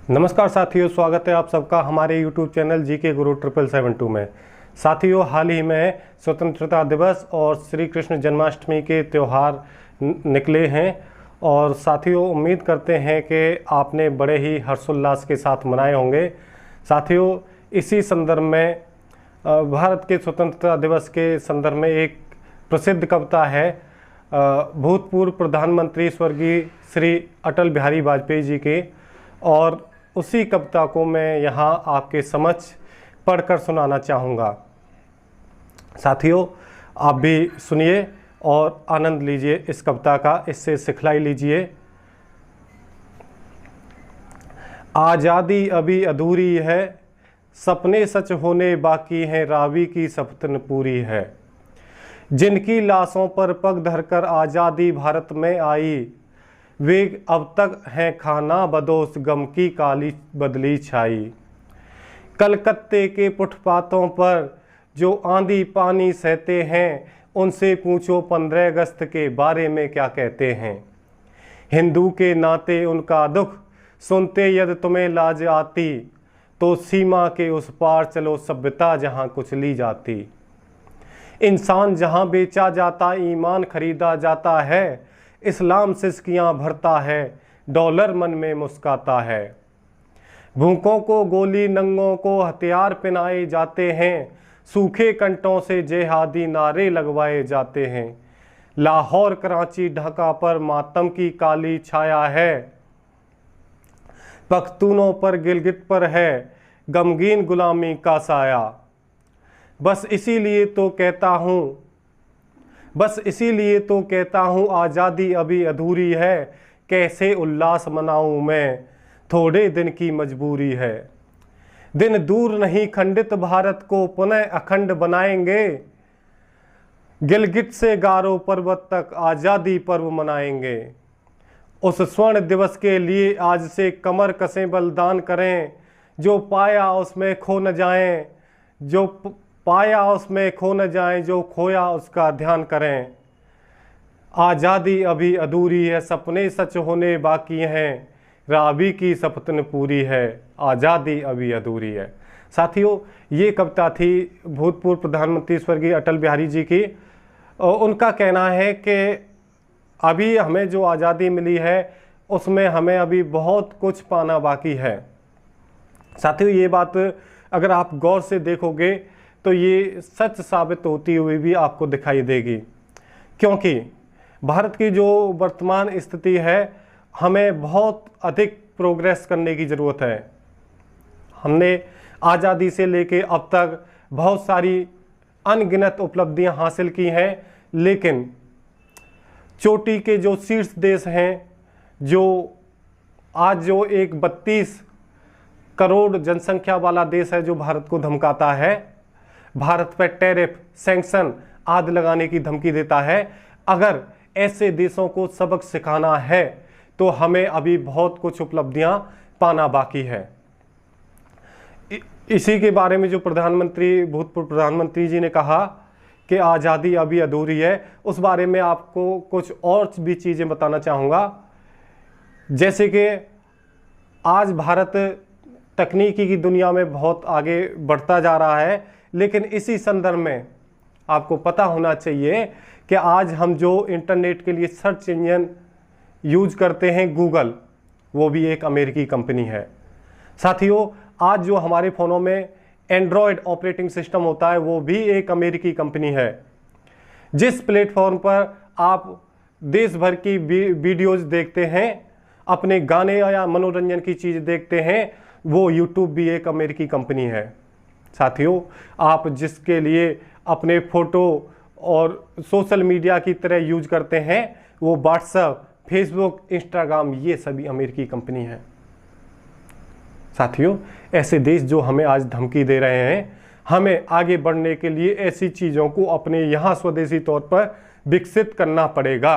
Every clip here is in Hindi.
नमस्कार साथियों, स्वागत है आप सबका हमारे YouTube चैनल जीके गुरु 7772 में। साथियों, हाल ही में स्वतंत्रता दिवस और श्री कृष्ण जन्माष्टमी के त्यौहार निकले हैं और साथियों उम्मीद करते हैं कि आपने बड़े ही हर्षोल्लास के साथ मनाए होंगे। साथियों, इसी संदर्भ में भारत के स्वतंत्रता दिवस के संदर्भ में एक प्रसिद्ध कविता है भूतपूर्व प्रधानमंत्री स्वर्गीय श्री अटल बिहारी वाजपेयी जी के, और उसी कविता को मैं यहाँ आपके समक्ष पढ़कर सुनाना चाहूँगा। साथियों, आप भी सुनिए और आनंद लीजिए इस कविता का, इससे सिखलाई लीजिए। आज़ादी अभी अधूरी है, सपने सच होने बाकी हैं, रावी की सपतन पूरी है। जिनकी लाशों पर पग धरकर आज़ादी भारत में आई, वे अब तक हैं खाना बदोश, गम की काली बदली छाई। कलकत्ते के फुटपाथों पर जो आंधी पानी सहते हैं, उनसे पूछो 15 अगस्त के बारे में क्या कहते हैं। हिंदू के नाते उनका दुख सुनते यदि तुम्हें लाज आती, तो सीमा के उस पार चलो सभ्यता जहां कुछ ली जाती। इंसान जहां बेचा जाता, ईमान खरीदा जाता है, इस्लाम सिसकियाँ भरता है, डॉलर मन में मुस्काता है। भूखों को गोली, नंगों को हथियार पहनाए जाते हैं, सूखे कंटों से जेहादी नारे लगवाए जाते हैं। लाहौर, कराची, ढाका पर मातम की काली छाया है, पख्तूनों पर, गिलगित पर है गमगीन गुलामी का साया। बस इसीलिए तो कहता हूँ आज़ादी अभी अधूरी है, कैसे उल्लास मनाऊँ मैं, थोड़े दिन की मजबूरी है। दिन दूर नहीं, खंडित भारत को पुनः अखंड बनाएंगे, गिलगित से गारो पर्वत तक आज़ादी पर्व मनाएंगे। उस स्वर्ण दिवस के लिए आज से कमर कसें, बलिदान करें, जो पाया उसमें खो न जाएं, जो खोया उसका ध्यान करें। आज़ादी अभी अधूरी है, सपने सच होने बाकी हैं, रावी की सपतन पूरी है, आज़ादी अभी अधूरी है। साथियों, ये कविता थी भूतपूर्व प्रधानमंत्री स्वर्गीय अटल बिहारी जी की। उनका कहना है कि अभी हमें जो आज़ादी मिली है उसमें हमें अभी बहुत कुछ पाना बाकी है। साथियों, ये बात अगर आप गौर से देखोगे तो ये सच साबित होती हुई भी आपको दिखाई देगी, क्योंकि भारत की जो वर्तमान स्थिति है, हमें बहुत अधिक प्रोग्रेस करने की ज़रूरत है। हमने आज़ादी से लेके अब तक बहुत सारी अनगिनत उपलब्धियां हासिल की हैं, लेकिन चोटी के जो शीर्ष देश हैं, जो आज जो एक 32 करोड़ जनसंख्या वाला देश है, जो भारत को धमकाता है, भारत पर टैरिफ, सैंक्शन आदि लगाने की धमकी देता है, अगर ऐसे देशों को सबक सिखाना है तो हमें अभी बहुत कुछ उपलब्धियां पाना बाकी है। इसी के बारे में जो भूतपूर्व प्रधानमंत्री जी ने कहा कि आज़ादी अभी अधूरी है, उस बारे में आपको कुछ और भी चीज़ें बताना चाहूँगा। जैसे कि आज भारत तकनीकी की दुनिया में बहुत आगे बढ़ता जा रहा है, लेकिन इसी संदर्भ में आपको पता होना चाहिए कि आज हम जो इंटरनेट के लिए सर्च इंजन यूज करते हैं, गूगल, वो भी एक अमेरिकी कंपनी है। साथियों, आज जो हमारे फ़ोनों में एंड्रॉयड ऑपरेटिंग सिस्टम होता है, वो भी एक अमेरिकी कंपनी है। जिस प्लेटफॉर्म पर आप देश भर की वीडियोज़ देखते हैं, अपने गाने या मनोरंजन की चीज़ देखते हैं, वो यूट्यूब भी एक अमेरिकी कंपनी है। साथियों, आप जिसके लिए अपने फ़ोटो और सोशल मीडिया की तरह यूज करते हैं, वो व्हाट्सएप, फेसबुक, इंस्टाग्राम, ये सभी अमेरिकी कंपनी है। साथियों, ऐसे देश जो हमें आज धमकी दे रहे हैं, हमें आगे बढ़ने के लिए ऐसी चीज़ों को अपने यहाँ स्वदेशी तौर पर विकसित करना पड़ेगा।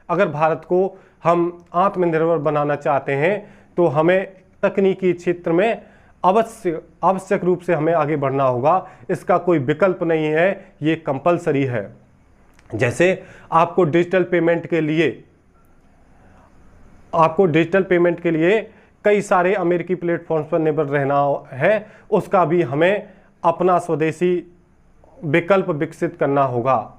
अगर भारत को हम आत्मनिर्भर बनाना चाहते हैं तो हमें तकनीकी क्षेत्र में आवश्यक रूप से हमें आगे बढ़ना होगा। इसका कोई विकल्प नहीं है, ये कंपलसरी है। जैसे आपको डिजिटल पेमेंट के लिए कई सारे अमेरिकी प्लेटफॉर्म्स पर निर्भर रहना है, उसका भी हमें अपना स्वदेशी विकल्प विकसित करना होगा।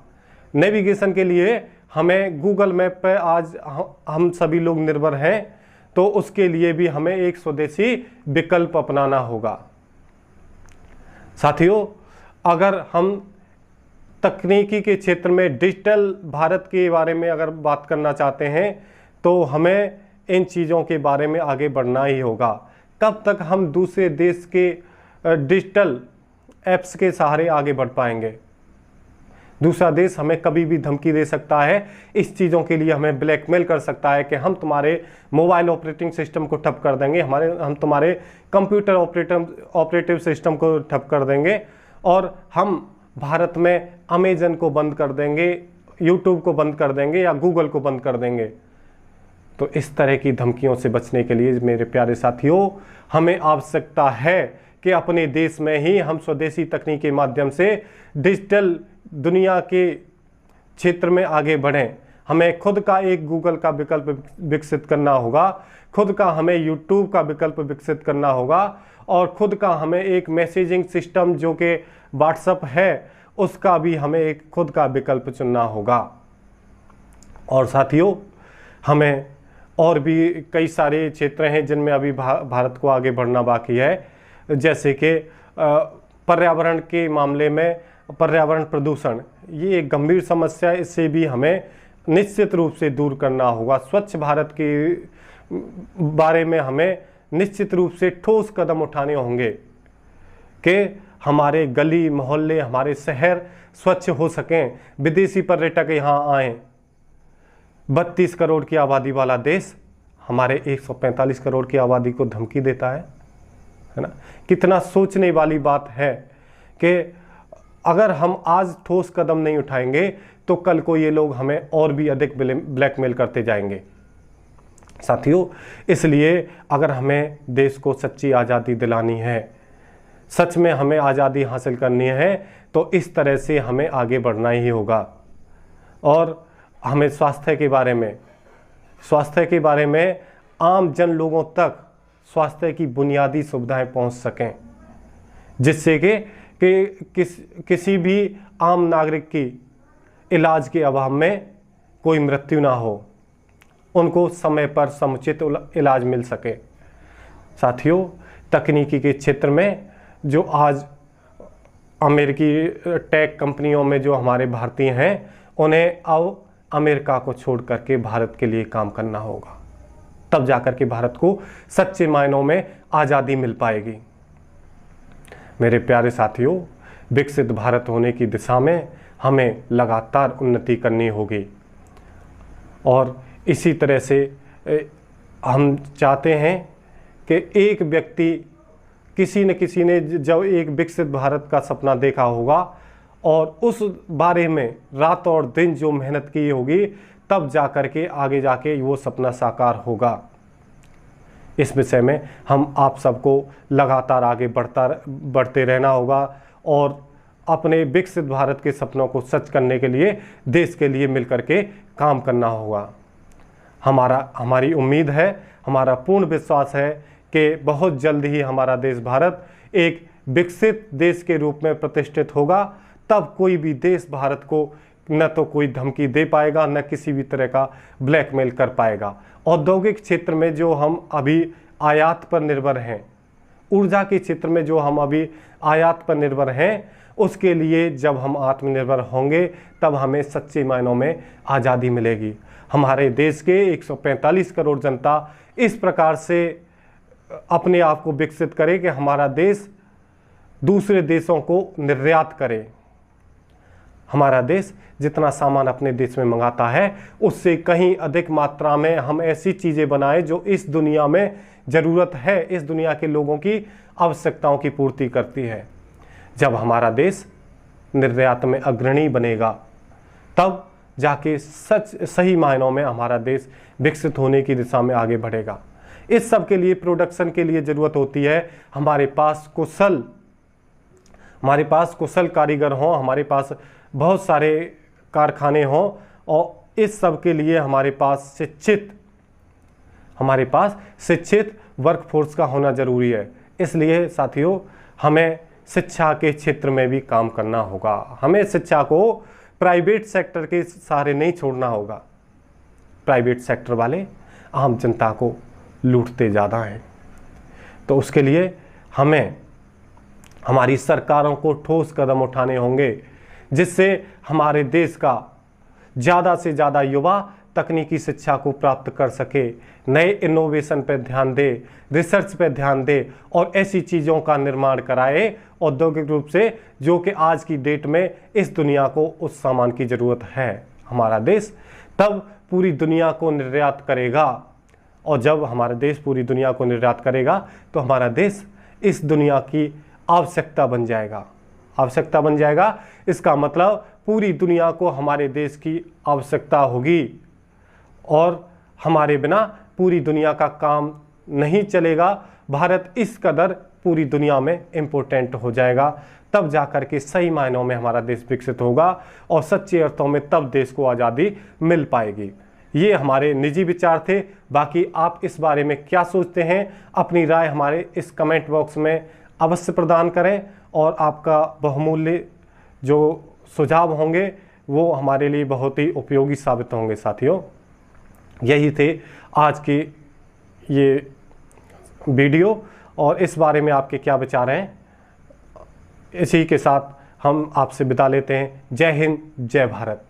नेविगेशन के लिए हमें गूगल मैप पर आज हम सभी लोग निर्भर हैं, तो उसके लिए भी हमें एक स्वदेशी विकल्प अपनाना होगा। साथियों, अगर हम तकनीकी के क्षेत्र में डिजिटल भारत के बारे में अगर बात करना चाहते हैं तो हमें इन चीज़ों के बारे में आगे बढ़ना ही होगा। कब तक हम दूसरे देश के डिजिटल ऐप्स के सहारे आगे बढ़ पाएंगे? दूसरा देश हमें कभी भी धमकी दे सकता है, इस चीज़ों के लिए हमें ब्लैकमेल कर सकता है कि हम तुम्हारे मोबाइल ऑपरेटिंग सिस्टम को ठप कर देंगे, हम तुम्हारे कंप्यूटर ऑपरेटिव सिस्टम को ठप कर देंगे, और हम भारत में अमेजन को बंद कर देंगे, यूट्यूब को बंद कर देंगे या गूगल को बंद कर देंगे। तो इस तरह की धमकियों से बचने के लिए मेरे प्यारे साथियों, हमें आवश्यकता है कि अपने देश में ही हम स्वदेशी तकनीक के माध्यम से डिजिटल दुनिया के क्षेत्र में आगे बढ़ें। हमें खुद का एक गूगल का विकल्प विकसित करना होगा, खुद का हमें यूट्यूब का विकल्प विकसित करना होगा, और खुद का हमें एक मैसेजिंग सिस्टम जो कि व्हाट्सएप है उसका भी हमें एक खुद का विकल्प चुनना होगा। और साथियों, हमें और भी कई सारे क्षेत्र हैं जिनमें अभी भारत को आगे बढ़ना बाकी है, जैसे कि पर्यावरण के मामले में पर्यावरण प्रदूषण, ये एक गंभीर समस्या है, इससे भी हमें निश्चित रूप से दूर करना होगा। स्वच्छ भारत के बारे में हमें निश्चित रूप से ठोस कदम उठाने होंगे कि हमारे गली मोहल्ले, हमारे शहर स्वच्छ हो सकें, विदेशी पर्यटक यहाँ आएँ। 32 करोड़ की आबादी वाला देश हमारे 145 करोड़ की आबादी को धमकी देता है ना। कितना सोचने वाली बात है कि अगर हम आज ठोस कदम नहीं उठाएंगे तो कल को ये लोग हमें और भी अधिक ब्लैकमेल करते जाएंगे। साथियों, इसलिए अगर हमें देश को सच्ची आज़ादी दिलानी है, सच में हमें आज़ादी हासिल करनी है, तो इस तरह से हमें आगे बढ़ना ही होगा। और हमें स्वास्थ्य के बारे में आम जन लोगों तक स्वास्थ्य की बुनियादी सुविधाएं पहुंच सकें, जिससे कि किसी भी आम नागरिक की इलाज के अभाव में कोई मृत्यु ना हो, उनको समय पर समुचित इलाज मिल सके। साथियों, तकनीकी के क्षेत्र में जो आज अमेरिकी टेक कंपनियों में जो हमारे भारतीय हैं, उन्हें अब अमेरिका को छोड़ करके भारत के लिए काम करना होगा, तब जाकर के भारत को सच्चे मायनों में आज़ादी मिल पाएगी। मेरे प्यारे साथियों, विकसित भारत होने की दिशा में हमें लगातार उन्नति करनी होगी, और इसी तरह से हम चाहते हैं कि एक व्यक्ति, किसी ने जब एक विकसित भारत का सपना देखा होगा और उस बारे में रात और दिन जो मेहनत की होगी, तब जाकर के आगे जाके वो सपना साकार होगा। इस विषय में हम आप सबको लगातार आगे बढ़ते रहना होगा और अपने विकसित भारत के सपनों को सच करने के लिए देश के लिए मिलकर के काम करना होगा। हमारी उम्मीद है, हमारा पूर्ण विश्वास है कि बहुत जल्द ही हमारा देश भारत एक विकसित देश के रूप में प्रतिष्ठित होगा। तब कोई भी देश भारत को न तो कोई धमकी दे पाएगा, न किसी भी तरह का ब्लैकमेल कर पाएगा। औद्योगिक क्षेत्र में जो हम अभी आयात पर निर्भर हैं, ऊर्जा के क्षेत्र में जो हम अभी आयात पर निर्भर हैं, उसके लिए जब हम आत्मनिर्भर होंगे तब हमें सच्चे मायनों में आज़ादी मिलेगी। हमारे देश के 145 करोड़ जनता इस प्रकार से अपने आप को विकसित करे कि हमारा देश दूसरे देशों को निर्यात करे। हमारा देश जितना सामान अपने देश में मंगाता है, उससे कहीं अधिक मात्रा में हम ऐसी चीज़ें बनाएं जो इस दुनिया में ज़रूरत है, इस दुनिया के लोगों की आवश्यकताओं की पूर्ति करती है। जब हमारा देश निर्यात में अग्रणी बनेगा, तब जाके सही मायनों में हमारा देश विकसित होने की दिशा में आगे बढ़ेगा। इस सब के लिए प्रोडक्शन के लिए ज़रूरत होती है हमारे पास कुशल कारीगर हों, हमारे पास बहुत सारे कारखाने हों, और इस सब के लिए हमारे पास शिक्षित वर्कफोर्स का होना ज़रूरी है। इसलिए साथियों, हमें शिक्षा के क्षेत्र में भी काम करना होगा। हमें शिक्षा को प्राइवेट सेक्टर के सहारे नहीं छोड़ना होगा। प्राइवेट सेक्टर वाले आम जनता को लूटते ज़्यादा हैं। तो उसके लिए हमें हमारी सरकारों को ठोस कदम उठाने होंगे, जिससे हमारे देश का ज़्यादा से ज़्यादा युवा तकनीकी शिक्षा को प्राप्त कर सके, नए इनोवेशन पर ध्यान दे, रिसर्च पर ध्यान दे और ऐसी चीज़ों का निर्माण कराए औद्योगिक रूप से, जो कि आज की डेट में इस दुनिया को उस सामान की ज़रूरत है। हमारा देश तब पूरी दुनिया को निर्यात करेगा, और जब हमारा देश पूरी दुनिया को निर्यात करेगा तो हमारा देश इस दुनिया की आवश्यकता बन जाएगा। आवश्यकता बन जाएगा, इसका मतलब पूरी दुनिया को हमारे देश की आवश्यकता होगी, और हमारे बिना पूरी दुनिया का काम नहीं चलेगा। भारत इस कदर पूरी दुनिया में इम्पोर्टेंट हो जाएगा, तब जाकर के सही मायनों में हमारा देश विकसित होगा और सच्चे अर्थों में तब देश को आज़ादी मिल पाएगी। ये हमारे निजी विचार थे। बाकी आप इस बारे में क्या सोचते हैं, अपनी राय हमारे इस कमेंट बॉक्स में अवश्य प्रदान करें, और आपका बहुमूल्य जो सुझाव होंगे वो हमारे लिए बहुत ही उपयोगी साबित होंगे। साथियों, यही थे आज की ये वीडियो, और इस बारे में आपके क्या विचार हैं। इसी के साथ हम आपसे विदा लेते हैं। जय हिंद, जय भारत।